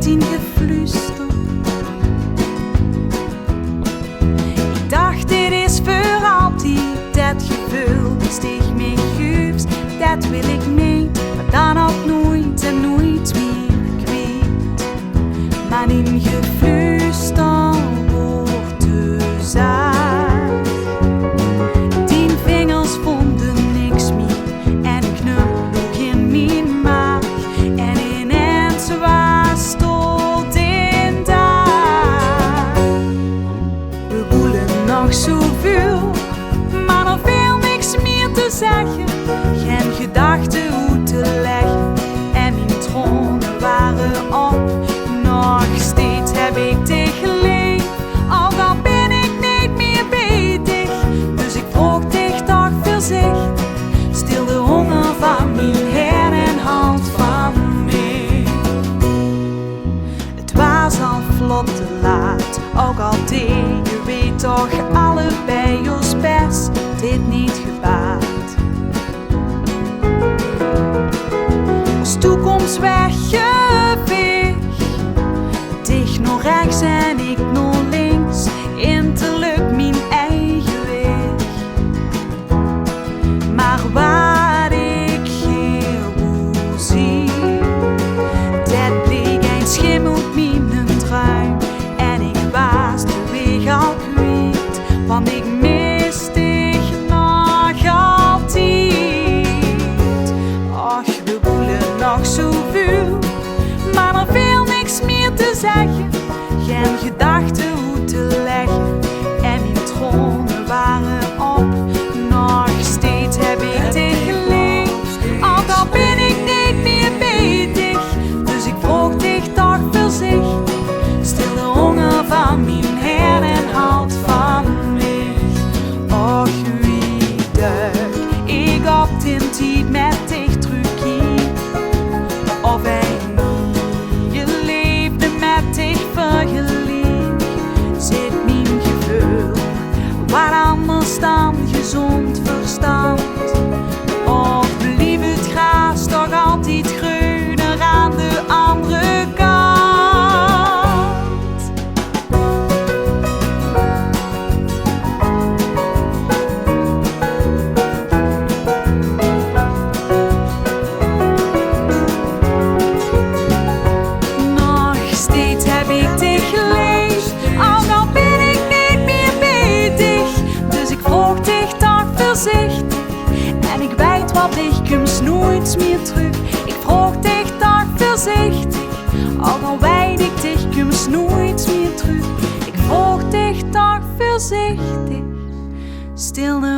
tien gefluister. Ik dacht dit is voor altijd, dat gevoel sticht me gups, dat wil ik niet, maar dan ook nooit en nooit meer kwijt. Maar in gefluister wordt de zaak. 10 vingers vonden niks meer en een knuppel in mijn maag. En ineens was tot in dag. We voelen nog zoveel, maar er viel niks meer te zeggen. Geen gedachten hoe te leggen en mijn dromen waren op. Nog steeds heb ik dich lief, ook al ben ik niet meer bij dich. Dus ik vroeg dich toch voorzichtig, stil de honger van mijn hart en houd van mij. Het was al vlot te laat, ook al deed je weet toch allebei ons best, dit niet gebaat. Als toekomst weggeveegd, dich nog rechts en ik nog links, interlukt mijn eigen weg. Maar wat ik hier hoe zie, dat bleek een schim op mijn druim. En ik was de weg al kwijt, want ik mis dich nog altijd. Och, we voelen nog zoveel, maar er viel niks meer te zeggen. Geen gedachten hoe te leggen en mijn dromen waren op. Nog steeds heb ik dich lief, ook al ben ik niet meer bij dich. Dus ik vroeg dich toch voorzichtig, stil de honger van mijn hart en houd van mij. Och, wie duik ik op den tijd met dich terugkeer, of je leefde met dich vergelijk. Zit mijn gevoel wat anders dan gezond verstand, of blieb het gras toch altijd groener aan de andere kant? Nog steeds heb ik dich lief, ook al ben ik niet meer bij dich. Dus ik vroeg dich toch voorzichtig, en ik weet wat ik komt nooit meer terug. Ik vroeg dich toch voorzichtig, ook al weet ik dich komt nooit meer terug. Ik vroeg dich toch voorzichtig, stil de